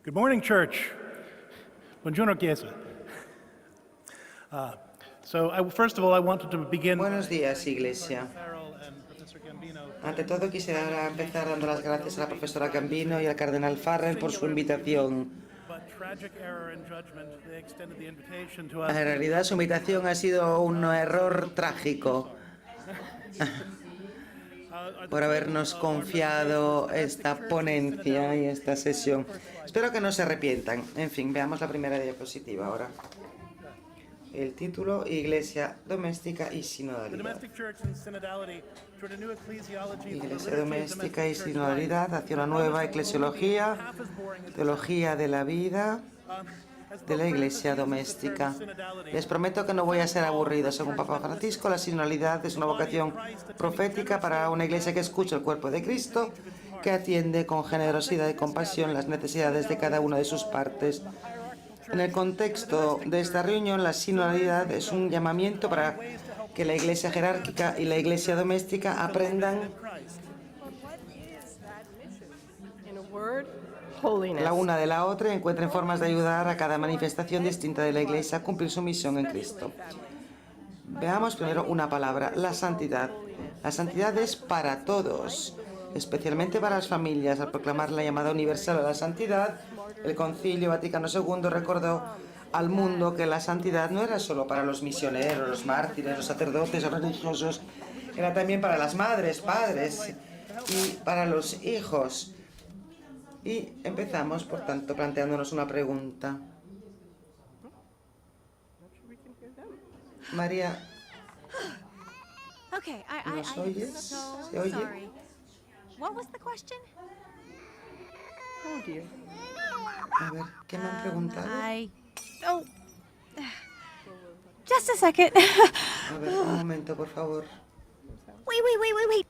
Good morning, church. Buongiorno, Chiesa. First of all, I wanted to begin. Buenos días, Iglesia. Ante todo, quisiera empezar dando las gracias a la profesora Gambino y al cardenal Farrell por su invitación. En realidad, su invitación ha sido un error trágico por habernos confiado esta ponencia y esta sesión. Espero que no se arrepientan. En fin, veamos la primera diapositiva ahora. El título: Iglesia doméstica y sinodalidad. Iglesia doméstica y sinodalidad hacia una nueva eclesiología, teología de la vida de la Iglesia doméstica. Les prometo que no voy a ser aburrido. Según Papa Francisco, la sinodalidad es una vocación profética para una Iglesia que escucha el cuerpo de Cristo, que atiende con generosidad y compasión las necesidades de cada una de sus partes. En el contexto de esta reunión, la sinodalidad es un llamamiento para que la Iglesia jerárquica y la Iglesia doméstica aprendan la una de la otra y encuentren formas de ayudar a cada manifestación distinta de la Iglesia a cumplir su misión en Cristo. Veamos primero una palabra: la santidad. La santidad es para todos, especialmente para las familias. Al proclamar la llamada universal a la santidad, el Concilio Vaticano II recordó al mundo que la santidad no era solo para los misioneros, los mártires, los sacerdotes o religiosos, era también para las madres, padres y para los hijos. Y empezamos, por tanto, planteándonos una pregunta. María, ¿nos oyes? ¿Se oye? A ver, ¿qué me han preguntado? Just a second. A ver, un momento, por favor. Wait.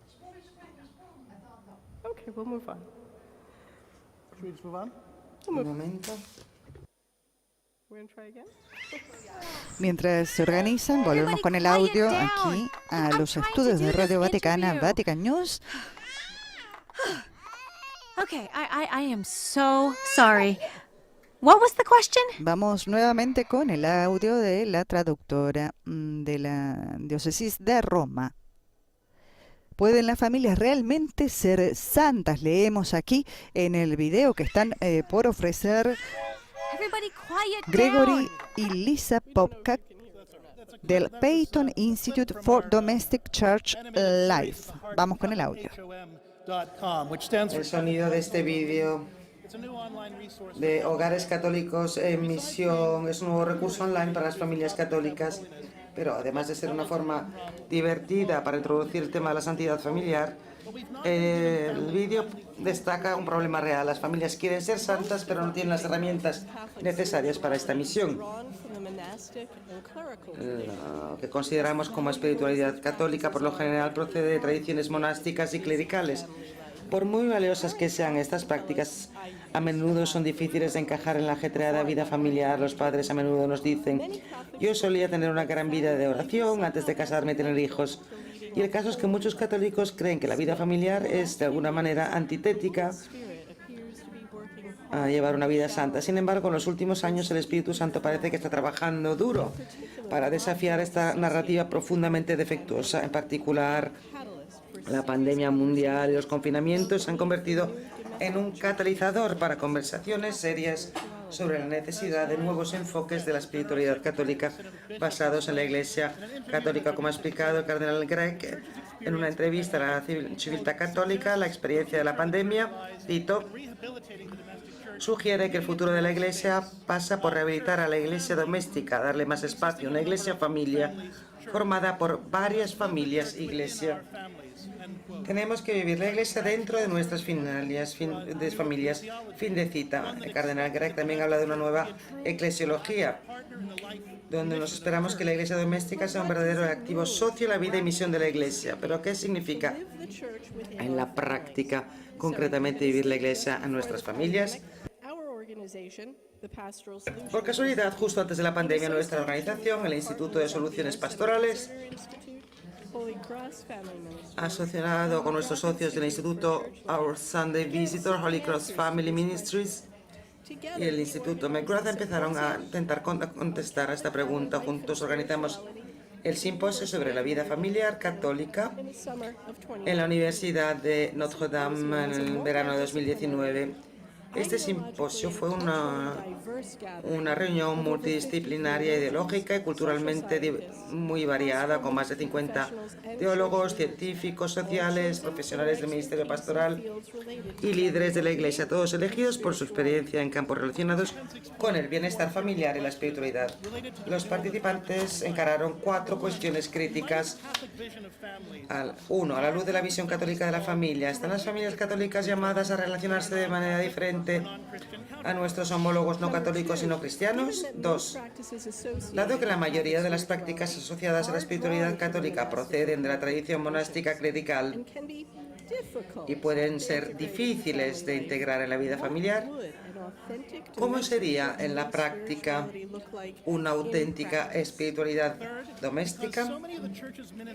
Okay, we'll move on. Should we just move on? Un momento. We're gonna try again. Mientras se organizan, volvemos con el audio aquí a los estudios de Radio Vaticana, Vatican News. Okay, I am so sorry. What was the question? Vamos nuevamente con el audio de la traductora de la diócesis de Roma. ¿Pueden las familias realmente ser santas? Leemos aquí en el video que están por ofrecer Everybody quiet Gregory down. y Lisa Popcak del Peyton Institute for Domestic Church Life. Vamos con el audio. El sonido de este vídeo de Hogares Católicos en Misión es un nuevo recurso online para las familias católicas, pero además de ser una forma divertida para introducir el tema de la santidad familiar, el vídeo destaca un problema real. Las familias quieren ser santas, pero no tienen las herramientas necesarias para esta misión. Lo que consideramos como espiritualidad católica por lo general procede de tradiciones monásticas y clericales. Por muy valiosas que sean estas prácticas, a menudo son difíciles de encajar en la ajetreada vida familiar. Los padres a menudo nos dicen: yo solía tener una gran vida de oración antes de casarme y tener hijos. Y el caso es que muchos católicos creen que la vida familiar es de alguna manera antitética a llevar una vida santa. Sin embargo, en los últimos años el Espíritu Santo parece que está trabajando duro para desafiar esta narrativa profundamente defectuosa. En particular, la pandemia mundial y los confinamientos se han convertido en un catalizador para conversaciones serias sobre la necesidad de nuevos enfoques de la espiritualidad católica basados en la Iglesia católica. Como ha explicado el cardenal Gregg en una entrevista a la Civiltà Católica, la experiencia de la pandemia, cito, sugiere que el futuro de la Iglesia pasa por rehabilitar a la Iglesia doméstica, darle más espacio, una Iglesia familia formada por varias familias Iglesia. Tenemos que vivir la Iglesia dentro de nuestras familias. Fin de cita. El cardenal Gregg también habla de una nueva eclesiología, donde nos esperamos que la Iglesia doméstica sea un verdadero activo socio en la vida y misión de la Iglesia. ¿Pero qué significa en la práctica concretamente vivir la Iglesia en nuestras familias? Por casualidad, justo antes de la pandemia, nuestra organización, el Instituto de Soluciones Pastorales, asociado con nuestros socios del Instituto Our Sunday Visitor, Holy Cross Family Ministries, y el Instituto McGrath empezaron a intentar contestar a esta pregunta. Juntos organizamos el simposio sobre la vida familiar católica en la Universidad de Notre Dame en el verano de 2019. Este simposio fue una reunión multidisciplinaria, ideológica y culturalmente muy variada, con más de 50 teólogos, científicos, sociales, profesionales del Ministerio Pastoral y líderes de la Iglesia, todos elegidos por su experiencia en campos relacionados con el bienestar familiar y la espiritualidad. Los participantes encararon 4 cuestiones críticas. 1. A la luz de la visión católica de la familia, ¿están las familias católicas llamadas a relacionarse de manera diferente a nuestros homólogos no católicos y no cristianos? 2. Dado que la mayoría de las prácticas asociadas a la espiritualidad católica proceden de la tradición monástica clerical y pueden ser difíciles de integrar en la vida familiar, ¿cómo sería en la práctica una auténtica espiritualidad doméstica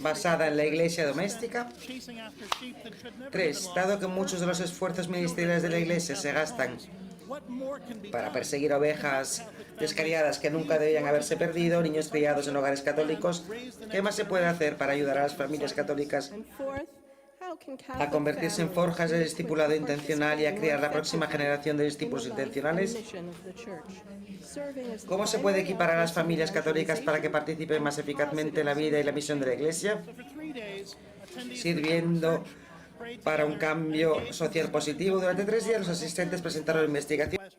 basada en la iglesia doméstica? 3. Dado que muchos de los esfuerzos ministeriales de la iglesia se gastan para perseguir ovejas descarriadas que nunca debían haberse perdido, niños criados en hogares católicos, ¿qué más se puede hacer para ayudar a las familias católicas a convertirse en forjas del discipulado intencional y a criar la próxima generación de discípulos intencionales? ¿Cómo se puede equipar a las familias católicas para que participen más eficazmente en la vida y la misión de la Iglesia, sirviendo para un cambio social positivo? Durante 3 días los asistentes presentaron investigaciones,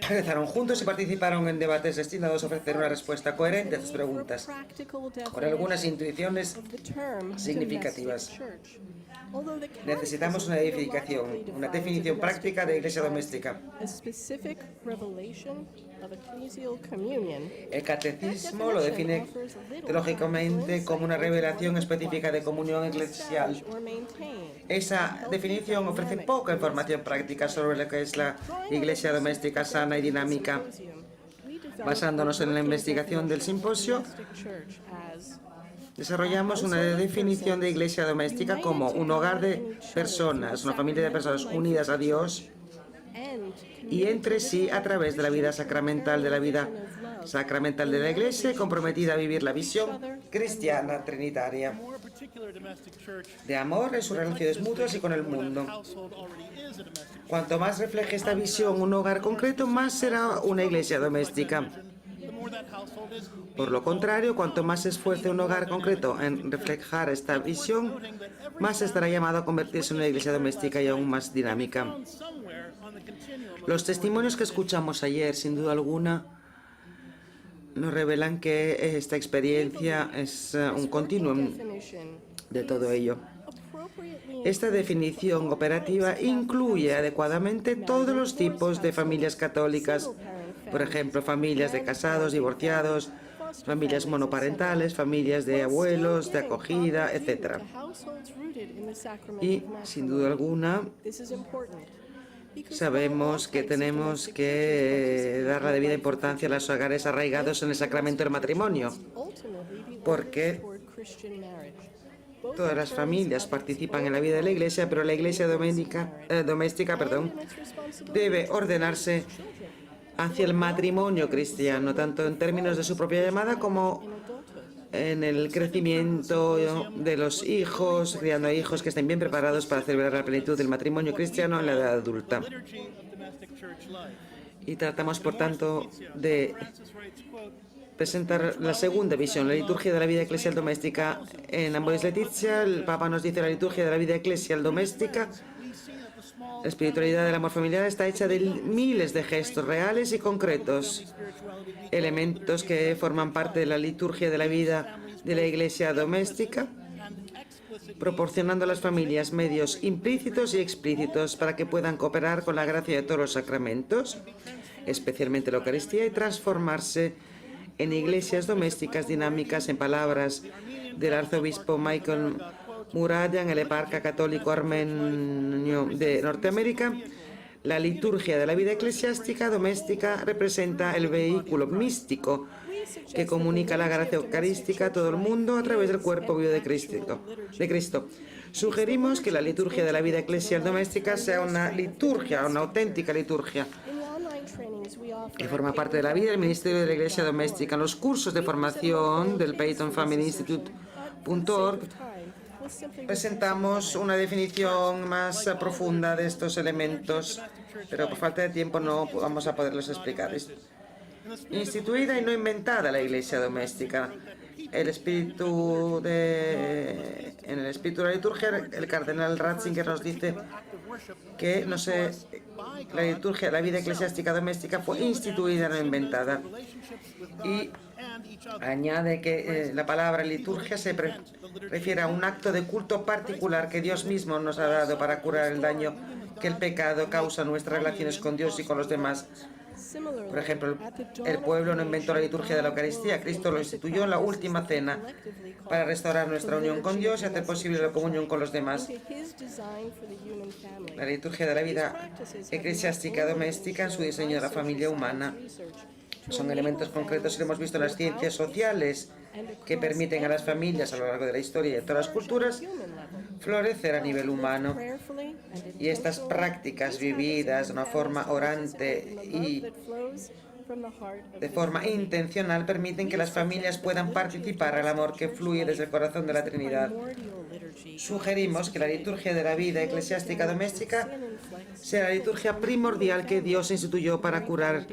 realizaron juntos y participaron en debates destinados a ofrecer una respuesta coherente a estas preguntas, con algunas intuiciones significativas. Necesitamos una definición práctica de iglesia doméstica. El catecismo lo define teológicamente como una revelación específica de comunión eclesial. Esa definición ofrece poca información práctica sobre lo que es la iglesia doméstica sana y dinámica. Basándonos en la investigación del simposio, desarrollamos una definición de iglesia doméstica como un hogar de personas, una familia de personas unidas a Dios y entre sí a través de la vida sacramental de la Iglesia, comprometida a vivir la visión cristiana trinitaria de amor en sus relaciones mutuas y con el mundo. Cuanto más refleje esta visión un hogar concreto, más será una iglesia doméstica. Por lo contrario, cuanto más se esfuerce un hogar concreto en reflejar esta visión, más estará llamado a convertirse en una iglesia doméstica y aún más dinámica. Los testimonios que escuchamos ayer, sin duda alguna, nos revelan que esta experiencia es un continuum de todo ello. Esta definición operativa incluye adecuadamente todos los tipos de familias católicas, por ejemplo, familias de casados, divorciados, familias monoparentales, familias de abuelos, de acogida, etc. Y, sin duda alguna, sabemos que tenemos que dar la debida importancia a los hogares arraigados en el sacramento del matrimonio, porque todas las familias participan en la vida de la Iglesia, pero la Iglesia doméstica debe ordenarse hacia el matrimonio cristiano, tanto en términos de su propia llamada como en el crecimiento de los hijos, criando a hijos que estén bien preparados para celebrar la plenitud del matrimonio cristiano en la edad adulta. Y tratamos, por tanto, de presentar la segunda visión, la liturgia de la vida eclesial doméstica. En Amoris Laetitia, el Papa nos dice: la liturgia de la vida eclesial doméstica, la espiritualidad del amor familiar, está hecha de miles de gestos reales y concretos, elementos que forman parte de la liturgia de la vida de la iglesia doméstica, proporcionando a las familias medios implícitos y explícitos para que puedan cooperar con la gracia de todos los sacramentos, especialmente la Eucaristía, y transformarse en iglesias domésticas dinámicas. En palabras del arzobispo Michael Muradian, el eparca católico armenio de Norteamérica, la liturgia de la vida eclesiástica doméstica representa el vehículo místico que comunica la gracia eucarística a todo el mundo a través del cuerpo vivo de Cristo. Sugerimos que la liturgia de la vida eclesial doméstica sea una liturgia, una auténtica liturgia, que forma parte de la vida del Ministerio de la Iglesia Doméstica. En los cursos de formación del Peyton Family Institute.org presentamos una definición más profunda de estos elementos, pero por falta de tiempo no vamos a poderlos explicar. Instituida y no inventada la Iglesia doméstica. En el espíritu de la liturgia, el cardenal Ratzinger nos dice que la liturgia de la vida eclesiástica doméstica fue instituida, no inventada. Y añade que la palabra liturgia se refiere a un acto de culto particular que Dios mismo nos ha dado para curar el daño que el pecado causa en nuestras relaciones con Dios y con los demás. Por ejemplo, el pueblo no inventó la liturgia de la Eucaristía, Cristo lo instituyó en la última cena para restaurar nuestra unión con Dios y hacer posible la comunión con los demás. La liturgia de la vida eclesiástica doméstica en su diseño de la familia humana son elementos concretos que hemos visto en las ciencias sociales que permiten a las familias a lo largo de la historia y de todas las culturas florecer a nivel humano. Y estas prácticas vividas de una forma orante y de forma intencional permiten que las familias puedan participar al amor que fluye desde el corazón de la Trinidad. Sugerimos que la liturgia de la vida eclesiástica doméstica sea la liturgia primordial que Dios instituyó para curar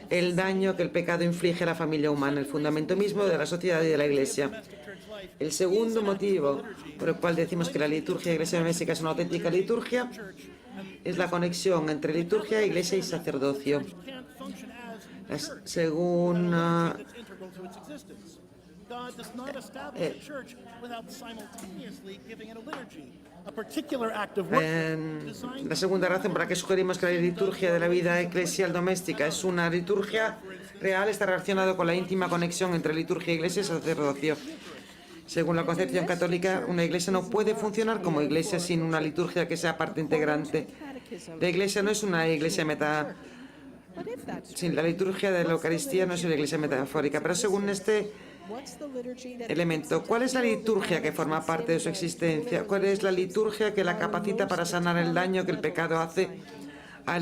el daño que el pecado inflige a la familia humana, el fundamento mismo de la sociedad y de la Iglesia. El segundo motivo por el cual decimos que la liturgia de la Iglesia doméstica es una auténtica liturgia es la conexión entre liturgia, Iglesia y sacerdocio. Según la segunda razón por la que sugerimos que la liturgia de la vida eclesial doméstica es una liturgia real está relacionado con la íntima conexión entre liturgia, Iglesia y sacerdocio. Según la concepción católica, una iglesia no puede funcionar como iglesia sin una liturgia que sea parte integrante. La iglesia no es una iglesia sin la liturgia de la Eucaristía no es una iglesia metafórica, pero según este elemento, ¿cuál es la liturgia que forma parte de su existencia? ¿Cuál es la liturgia que la capacita para sanar el daño que el pecado hace a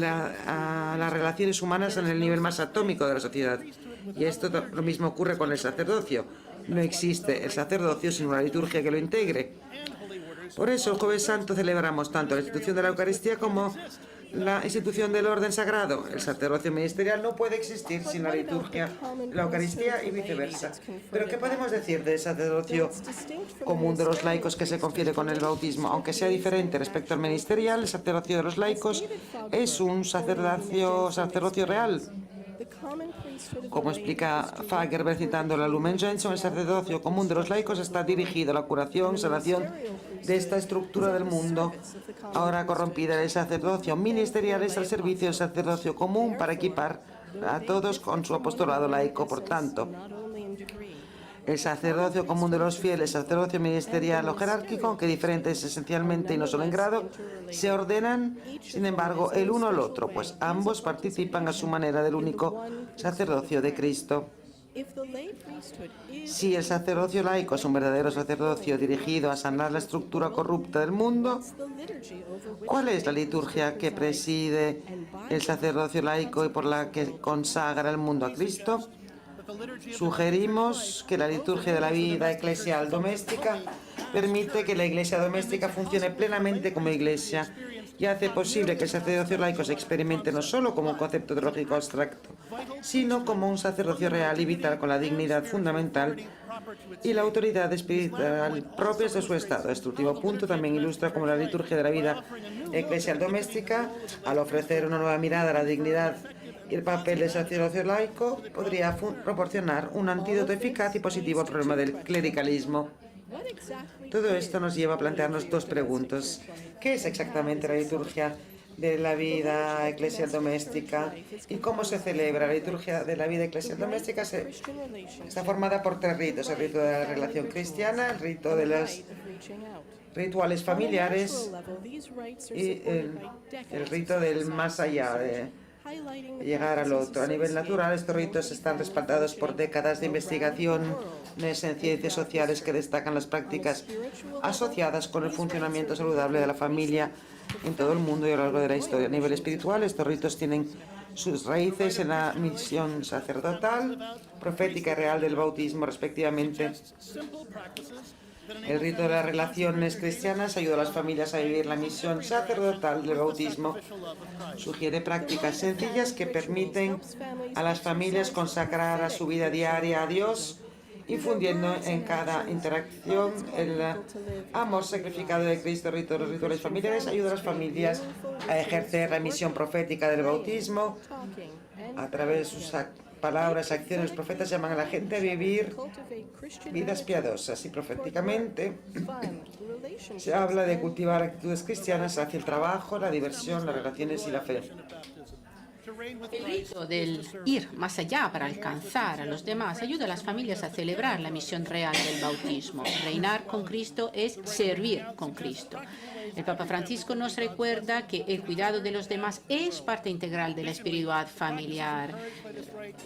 las relaciones humanas en el nivel más atómico de la sociedad? Y esto lo mismo ocurre con el sacerdocio. No existe el sacerdocio sin una liturgia que lo integre. Por eso, el Jueves Santo celebramos tanto la institución de la Eucaristía como la institución del orden sagrado. El sacerdocio ministerial no puede existir sin la liturgia, la Eucaristía y viceversa. Pero ¿qué podemos decir del sacerdocio común de los laicos que se confiere con el bautismo? Aunque sea diferente respecto al ministerial, el sacerdocio de los laicos es un sacerdocio real. Como explica Fagerberg citando la Lumen Gentium, el sacerdocio común de los laicos está dirigido a la curación, sanación de esta estructura del mundo ahora corrompida. El sacerdocio ministerial es al servicio del sacerdocio común para equipar a todos con su apostolado laico. Por tanto, el sacerdocio común de los fieles, sacerdocio ministerial o jerárquico, aunque diferentes esencialmente y no solo en grado, se ordenan, sin embargo, el uno al otro, pues ambos participan a su manera del único sacerdocio de Cristo. Si el sacerdocio laico es un verdadero sacerdocio dirigido a sanar la estructura corrupta del mundo, ¿cuál es la liturgia que preside el sacerdocio laico y por la que consagra el mundo a Cristo? Sugerimos que la liturgia de la vida eclesial doméstica permite que la iglesia doméstica funcione plenamente como iglesia y hace posible que el sacerdocio laico se experimente no solo como un concepto teológico abstracto, sino como un sacerdocio real y vital con la dignidad fundamental y la autoridad espiritual propias de su estado. Este último punto también ilustra cómo la liturgia de la vida eclesial doméstica, al ofrecer una nueva mirada a la dignidad y el papel del sacerdocio laico, podría proporcionar un antídoto eficaz y positivo al problema del clericalismo. Todo esto nos lleva a plantearnos dos preguntas. ¿Qué es exactamente la liturgia de la vida eclesial doméstica y cómo se celebra? La liturgia de la vida eclesial doméstica está formada por tres ritos: el rito de la relación cristiana, el rito de los rituales familiares y el rito del más allá. llegar al otro. A nivel natural, estos ritos están respaldados por décadas de investigación en ciencias sociales que destacan las prácticas asociadas con el funcionamiento saludable de la familia en todo el mundo y a lo largo de la historia. A nivel espiritual, estos ritos tienen sus raíces en la misión sacerdotal, profética y real del bautismo, respectivamente. El rito de las relaciones cristianas ayuda a las familias a vivir la misión sacerdotal del bautismo. Sugiere prácticas sencillas que permiten a las familias consagrar a su vida diaria a Dios, infundiendo en cada interacción el amor sacrificado de Cristo. Los rituales familiares ayudan a las familias a ejercer la misión profética del bautismo. A través de sus palabras, acciones, los profetas llaman a la gente a vivir vidas piadosas y proféticamente se habla de cultivar actitudes cristianas hacia el trabajo, la diversión, las relaciones y la fe. El rito del ir más allá para alcanzar a los demás ayuda a las familias a celebrar la misión real del bautismo. Reinar con Cristo es servir con Cristo. El Papa Francisco nos recuerda que el cuidado de los demás es parte integral de la espiritualidad familiar.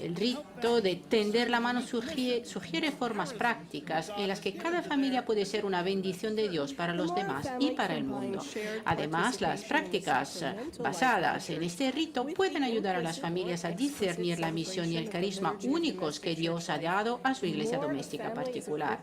El rito de tender la mano sugiere formas prácticas en las que cada familia puede ser una bendición de Dios para los demás y para el mundo. Además, las prácticas basadas en este rito pueden ayudar a las familias a discernir la misión y el carisma únicos que Dios ha dado a su iglesia doméstica particular.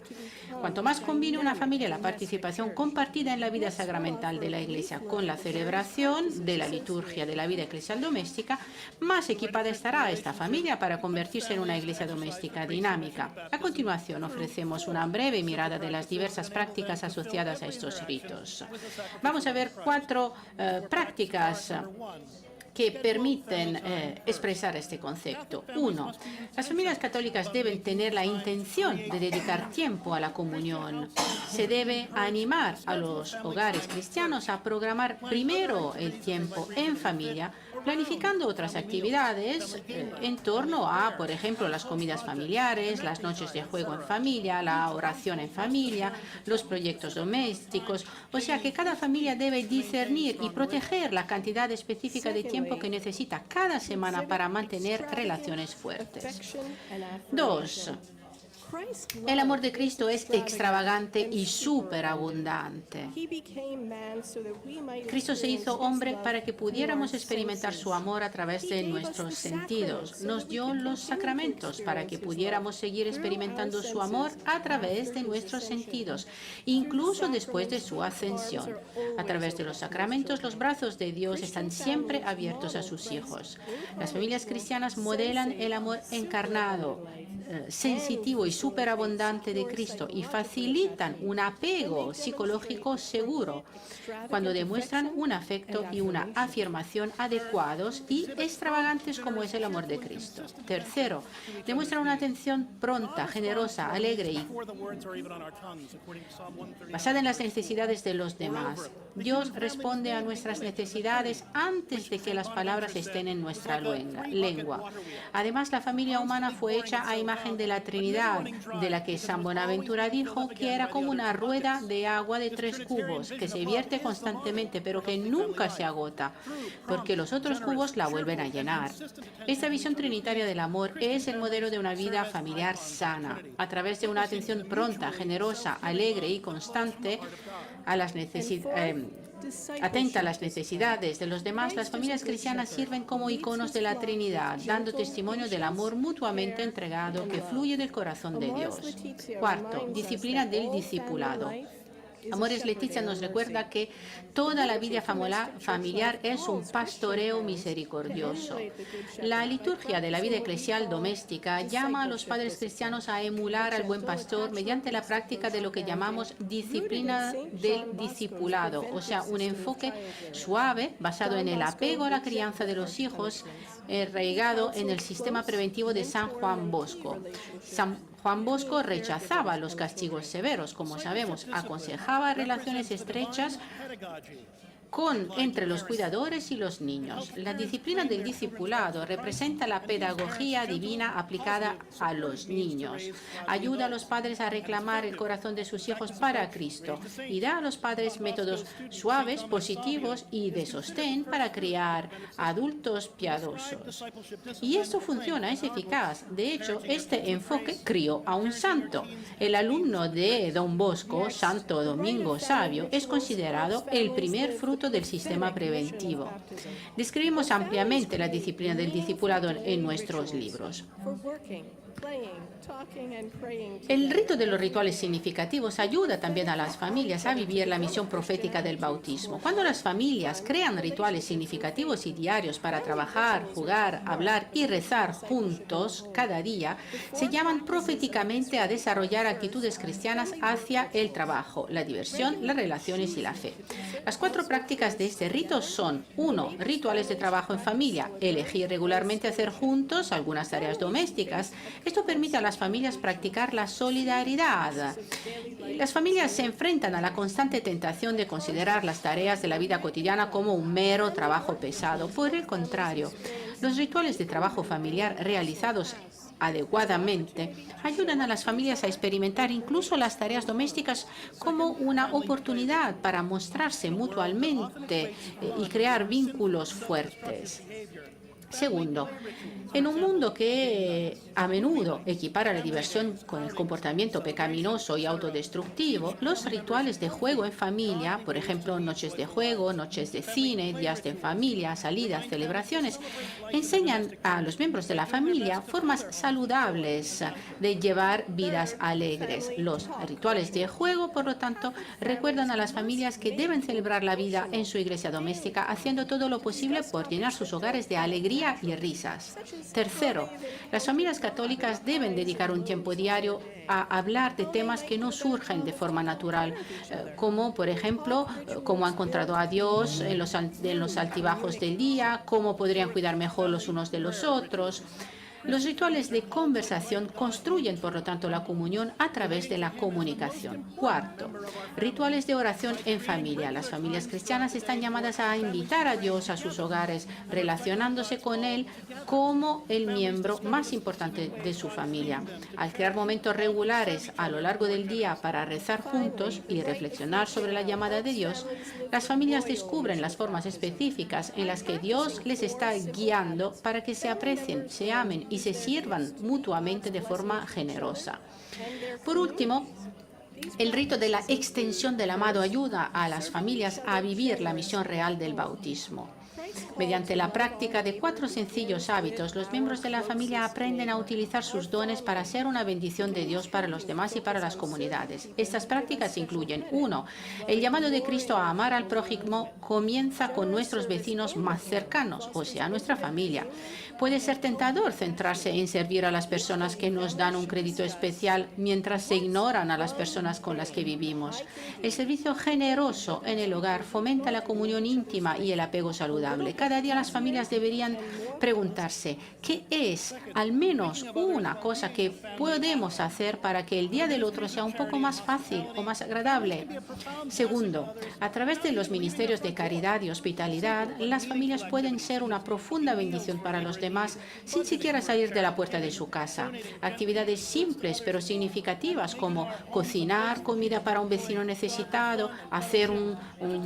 Cuanto más combine una familia la participación compartida en la vida sacramental de la iglesia con la celebración de la liturgia de la vida eclesial doméstica, más equipada estará esta familia para convertirse en una iglesia doméstica dinámica. A continuación, ofrecemos una breve mirada de las diversas prácticas asociadas a estos ritos. Vamos a ver 4 prácticas que permiten expresar este concepto. 1. Las familias católicas deben tener la intención de dedicar tiempo a la comunión. Se debe animar a los hogares cristianos a programar primero el tiempo en familia, planificando otras actividades en torno a, por ejemplo, las comidas familiares, las noches de juego en familia, la oración en familia, los proyectos domésticos. O sea que cada familia debe discernir y proteger la cantidad específica de tiempo que necesita cada semana para mantener relaciones fuertes. 2. El amor de Cristo es extravagante y superabundante. Cristo se hizo hombre para que pudiéramos experimentar su amor a través de nuestros sentidos. Nos dio los sacramentos para que pudiéramos seguir experimentando su amor a través de nuestros sentidos, incluso después de su ascensión. A través de los sacramentos, los brazos de Dios están siempre abiertos a sus hijos. Las familias cristianas modelan el amor encarnado, sensitivo y superabundante de Cristo y facilitan un apego psicológico seguro cuando demuestran un afecto y una afirmación adecuados y extravagantes como es el amor de Cristo. Tercero, demuestran una atención pronta, generosa, alegre y basada en las necesidades de los demás. Dios responde a nuestras necesidades antes de que las palabras estén en nuestra lengua. Además, la familia humana fue hecha a imagen de la Trinidad, de la que San Buenaventura dijo que era como una rueda de agua de 3 cubos, que se vierte constantemente, pero que nunca se agota, porque los otros cubos la vuelven a llenar. Esta visión trinitaria del amor es el modelo de una vida familiar sana, a través de una atención pronta, generosa, alegre y constante a las atenta a las necesidades de los demás. Las familias cristianas sirven como iconos de la Trinidad, dando testimonio del amor mutuamente entregado que fluye del corazón de Dios. Cuarto, disciplina del discipulado. Amores Letizia nos recuerda que toda la vida familiar es un pastoreo misericordioso. La liturgia de la vida eclesial doméstica llama a los padres cristianos a emular al buen pastor mediante la práctica de lo que llamamos disciplina del discipulado, o sea, un enfoque suave basado en el apego a la crianza de los hijos, arraigado en el sistema preventivo de San Juan Bosco. San Juan Bosco rechazaba los castigos severos, como sabemos, aconsejaba relaciones estrechas entre los cuidadores y los niños. La disciplina del discipulado representa la pedagogía divina aplicada a los niños. Ayuda a los padres a reclamar el corazón de sus hijos para Cristo y da a los padres métodos suaves, positivos y de sostén para criar adultos piadosos. Y esto funciona, es eficaz. De hecho, este enfoque crió a un santo. El alumno de Don Bosco, Santo Domingo Sabio, es considerado el primer fruto del sistema preventivo. Describimos ampliamente la disciplina del discipulado en nuestros libros. El rito de los rituales significativos ayuda también a las familias a vivir la misión profética del bautismo. Cuando las familias crean rituales significativos y diarios para trabajar, jugar, hablar y rezar juntos cada día, se llaman proféticamente a desarrollar actitudes cristianas hacia el trabajo, la diversión, las relaciones y la fe. Las 4 prácticas de este rito son: 1. Rituales de trabajo en familia. Elegir regularmente hacer juntos algunas tareas domésticas. Esto permite a las familias practicar la solidaridad. Las familias se enfrentan a la constante tentación de considerar las tareas de la vida cotidiana como un mero trabajo pesado. Por el contrario, los rituales de trabajo familiar realizados adecuadamente ayudan a las familias a experimentar incluso las tareas domésticas como una oportunidad para mostrarse mutuamente y crear vínculos fuertes. Segundo, en un mundo que a menudo equipara la diversión con el comportamiento pecaminoso y autodestructivo, los rituales de juego en familia, por ejemplo, noches de juego, noches de cine, días de familia, salidas, celebraciones, enseñan a los miembros de la familia formas saludables de llevar vidas alegres. Los rituales de juego, por lo tanto, recuerdan a las familias que deben celebrar la vida en su iglesia doméstica, haciendo todo lo posible por llenar sus hogares de alegría y risas. Tercero, las familias católicas deben dedicar un tiempo diario a hablar de temas que no surgen de forma natural, como por ejemplo, cómo han encontrado a Dios en los altibajos del día, cómo podrían cuidar mejor los unos de los otros. Los rituales de conversación construyen, por lo tanto, la comunión a través de la comunicación. Cuarto, rituales de oración en familia. Las familias cristianas están llamadas a invitar a Dios a sus hogares, relacionándose con Él como el miembro más importante de su familia. Al crear momentos regulares a lo largo del día para rezar juntos y reflexionar sobre la llamada de Dios, las familias descubren las formas específicas en las que Dios les está guiando para que se aprecien, se amen y se sirvan mutuamente de forma generosa. Por último, el rito de la extensión del amado ayuda a las familias a vivir la misión real del bautismo. Mediante la práctica de 4 sencillos hábitos, los miembros de la familia aprenden a utilizar sus dones para ser una bendición de Dios para los demás y para las comunidades. Estas prácticas incluyen: 1. El llamado de Cristo a amar al prójimo comienza con nuestros vecinos más cercanos, o sea, nuestra familia. Puede ser tentador centrarse en servir a las personas que nos dan un crédito especial mientras se ignoran a las personas con las que vivimos. El servicio generoso en el hogar fomenta la comunión íntima y el apego saludable. Cada día las familias deberían preguntarse: ¿qué es al menos una cosa que podemos hacer para que el día del otro sea un poco más fácil o más agradable? Segundo, a través de los ministerios de caridad y hospitalidad, las familias pueden ser una profunda bendición para los demás sin siquiera salir de la puerta de su casa. Actividades simples pero significativas como cocinar comida para un vecino necesitado, hacer un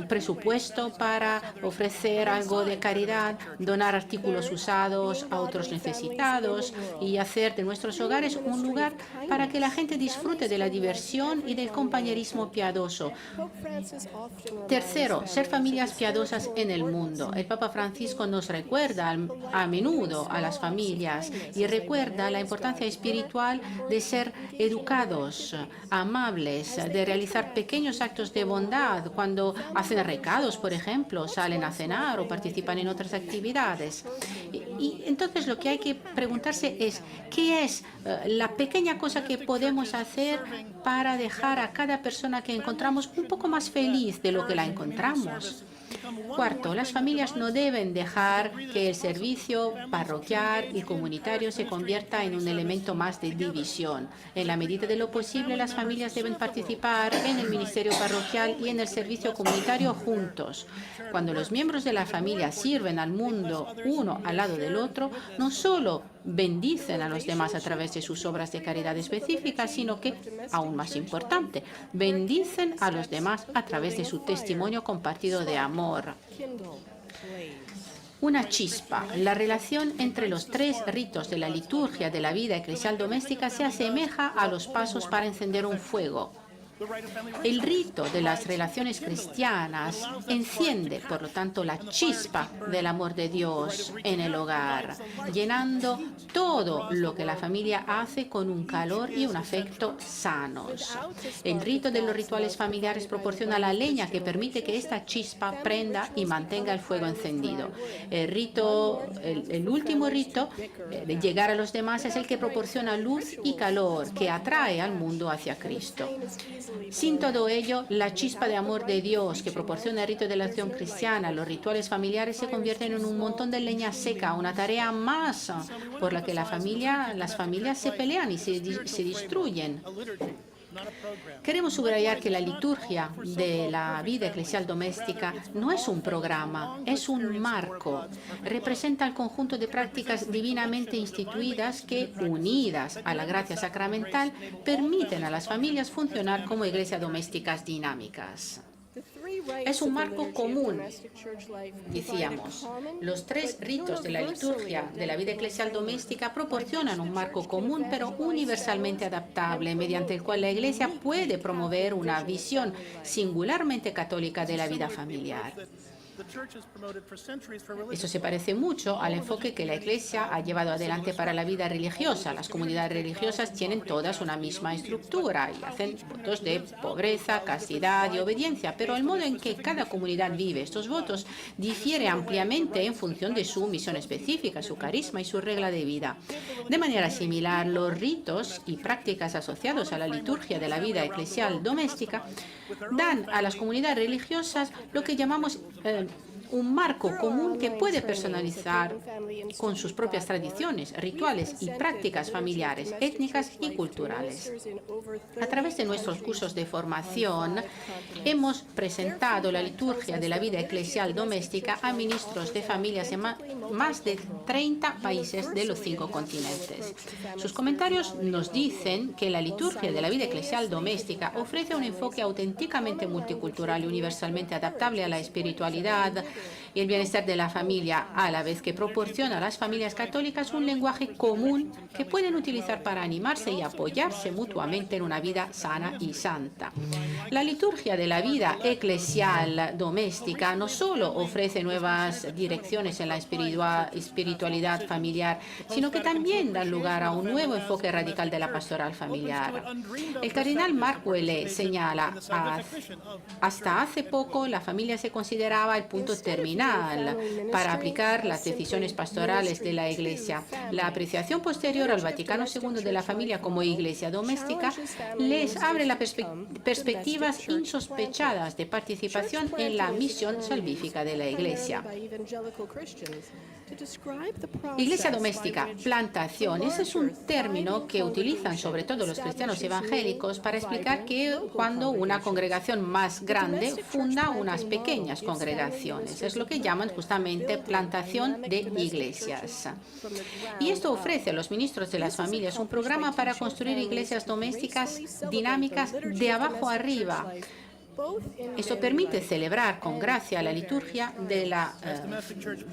presupuesto para ofrecer algo de caridad, donar artículos usados a otros necesitados y hacer de nuestros hogares un lugar para que la gente disfrute de la diversión y del compañerismo piadoso. Tercero, ser familias piadosas en el mundo. El Papa Francisco nos recuerda a menudo a las familias y recuerda la importancia espiritual de ser educados, amables, de realizar pequeños actos de bondad cuando hacen recados, por ejemplo, salen a cenar o participan en otras actividades. Y entonces lo que hay que preguntarse es: ¿qué es la pequeña cosa que podemos hacer para dejar a cada persona que encontramos un poco más feliz de lo que la encontramos? Cuarto, las familias no deben dejar que el servicio parroquial y comunitario se convierta en un elemento más de división. En la medida de lo posible, las familias deben participar en el ministerio parroquial y en el servicio comunitario juntos. Cuando los miembros de la familia sirven al mundo uno al lado del otro, no solo bendicen a los demás a través de sus obras de caridad específicas, sino que, aún más importante, bendicen a los demás a través de su testimonio compartido de amor. Una chispa. La relación entre los tres ritos de la liturgia de la vida eclesial doméstica se asemeja a los pasos para encender un fuego. El rito de las relaciones cristianas enciende, por lo tanto, la chispa del amor de Dios en el hogar, llenando todo lo que la familia hace con un calor y un afecto sanos. El rito de los rituales familiares proporciona la leña que permite que esta chispa prenda y mantenga el fuego encendido. El último rito de llegar a los demás es el que proporciona luz y calor, que atrae al mundo hacia Cristo. Sin todo ello, la chispa de amor de Dios que proporciona el rito de la acción cristiana, los rituales familiares se convierten en un montón de leña seca, una tarea más por la que las familias se pelean y se destruyen. Queremos subrayar que la liturgia de la vida eclesial doméstica no es un programa, es un marco. Representa el conjunto de prácticas divinamente instituidas que, unidas a la gracia sacramental, permiten a las familias funcionar como iglesias domésticas dinámicas. Es un marco común, decíamos. Los tres ritos de la liturgia de la vida eclesial doméstica proporcionan un marco común, pero universalmente adaptable, mediante el cual la Iglesia puede promover una visión singularmente católica de la vida familiar. Eso se parece mucho al enfoque que la Iglesia ha llevado adelante para la vida religiosa. Las comunidades religiosas tienen todas una misma estructura y hacen votos de pobreza, castidad y obediencia, pero el modo en que cada comunidad vive estos votos difiere ampliamente en función de su misión específica, su carisma y su regla de vida. De manera similar, los ritos y prácticas asociados a la liturgia de la vida eclesial doméstica dan a las comunidades religiosas lo que llamamos un marco común que puede personalizar con sus propias tradiciones, rituales y prácticas familiares, étnicas y culturales. A través de nuestros cursos de formación, hemos presentado la liturgia de la vida eclesial doméstica a ministros de familias en más de 30 países de los 5 continentes. Sus comentarios nos dicen que la liturgia de la vida eclesial doméstica ofrece un enfoque auténticamente multicultural y universalmente adaptable a la espiritualidad y el bienestar de la familia, a la vez que proporciona a las familias católicas un lenguaje común que pueden utilizar para animarse y apoyarse mutuamente en una vida sana y santa. La liturgia de la vida eclesial doméstica no solo ofrece nuevas direcciones en la espiritualidad familiar, sino que también da lugar a un nuevo enfoque radical de la pastoral familiar. El cardenal Marc Ouellet señala, hasta hace poco la familia se consideraba el punto terminal para aplicar las decisiones pastorales de la Iglesia. La apreciación posterior al Vaticano II de la familia como iglesia doméstica les abre las perspectivas insospechadas de participación en la misión salvífica de la Iglesia. Iglesia doméstica, plantación, ese es un término que utilizan sobre todo los cristianos evangélicos para explicar que cuando una congregación más grande funda unas pequeñas congregaciones. Es lo que llaman justamente plantación de iglesias. Y esto ofrece a los ministros de las familias un programa para construir iglesias domésticas dinámicas de abajo arriba. Esto permite celebrar con gracia la liturgia de la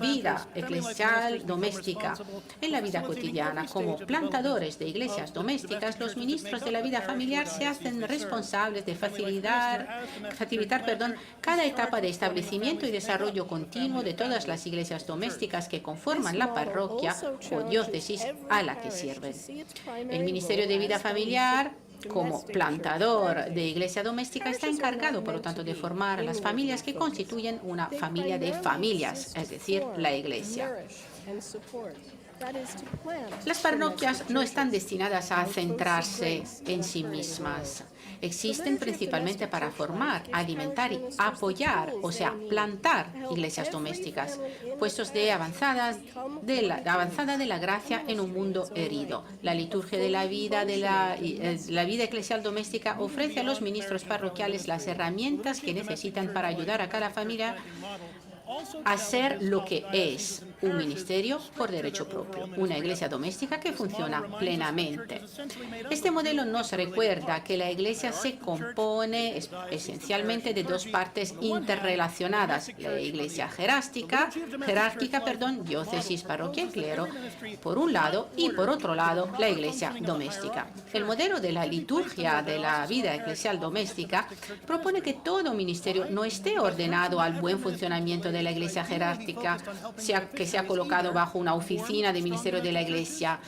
vida eclesial doméstica en la vida cotidiana. Como plantadores de iglesias domésticas, los ministros de la vida familiar se hacen responsables de facilitar cada etapa de establecimiento y desarrollo continuo de todas las iglesias domésticas que conforman la parroquia o diócesis a la que sirven. El Ministerio de Vida Familiar, como plantador de iglesia doméstica, está encargado, por lo tanto, de formar a las familias que constituyen una familia de familias, es decir, la Iglesia. Las parroquias no están destinadas a centrarse en sí mismas. Existen principalmente para formar, alimentar y apoyar, o sea, plantar iglesias domésticas, puestos de avanzada de la gracia en un mundo herido. La liturgia de la vida eclesial doméstica ofrece a los ministros parroquiales las herramientas que necesitan para ayudar a cada familia a ser lo que es un ministerio por derecho propio, una iglesia doméstica que funciona plenamente. Este modelo nos recuerda que la iglesia se compone esencialmente de dos partes interrelacionadas: la iglesia jerárquica, diócesis, parroquia y clero, por un lado, y por otro lado, la iglesia doméstica. El modelo de la liturgia de la vida eclesial doméstica propone que todo ministerio no esté ordenado al buen funcionamiento de la iglesia jerárquica, que sea colocado bajo una oficina de ministerio de la iglesia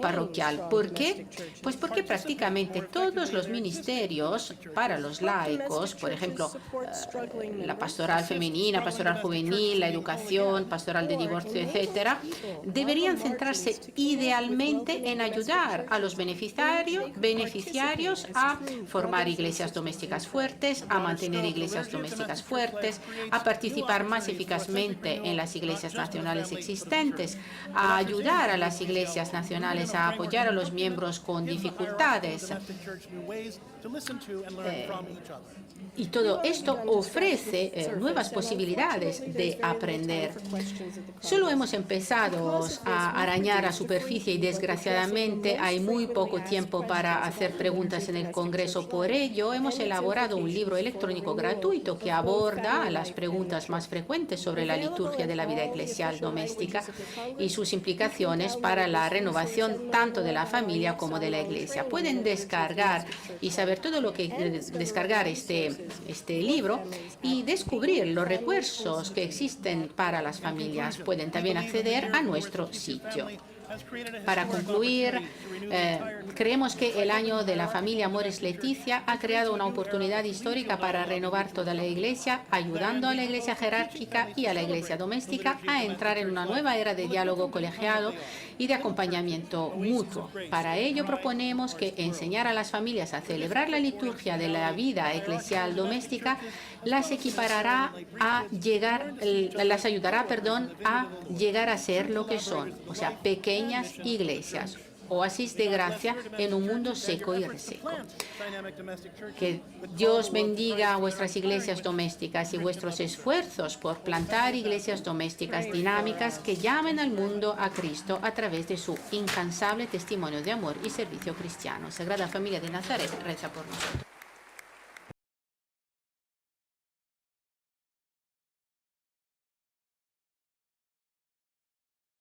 parroquial. ¿Por qué? Pues porque prácticamente todos los ministerios para los laicos, por ejemplo, la pastoral femenina, pastoral juvenil, la educación, pastoral de divorcio, etcétera, deberían centrarse idealmente en ayudar a los beneficiarios a formar iglesias domésticas fuertes, a mantener iglesias domésticas fuertes, a participar más eficazmente en las iglesias nacionales existentes, a ayudar a las iglesias nacionales a apoyar a los miembros con dificultades. Y todo esto ofrece nuevas posibilidades de aprender. Solo hemos empezado a arañar la superficie y desgraciadamente hay muy poco tiempo para hacer preguntas en el Congreso. Por ello, hemos elaborado un libro electrónico gratuito que aborda las preguntas más frecuentes sobre la liturgia de la vida eclesial doméstica y sus implicaciones para la renovación tanto de la familia como de la iglesia. Pueden descargar y saber todo lo que descargar este libro y descubrir los recursos que existen para las familias. Pueden también acceder a nuestro sitio. Para concluir, creemos que el año de la familia Amoris Laetitia ha creado una oportunidad histórica para renovar toda la Iglesia, ayudando a la Iglesia jerárquica y a la Iglesia doméstica a entrar en una nueva era de diálogo colegiado y de acompañamiento mutuo. Para ello proponemos que enseñar a las familias a celebrar la liturgia de la vida eclesial doméstica las ayudará a llegar a ser lo que son, o sea, pequeñas iglesias, oasis de gracia en un mundo seco y reseco. Que Dios bendiga a vuestras iglesias domésticas y vuestros esfuerzos por plantar iglesias domésticas dinámicas que llamen al mundo a Cristo a través de su incansable testimonio de amor y servicio cristiano. Sagrada Familia de Nazaret, reza por nosotros.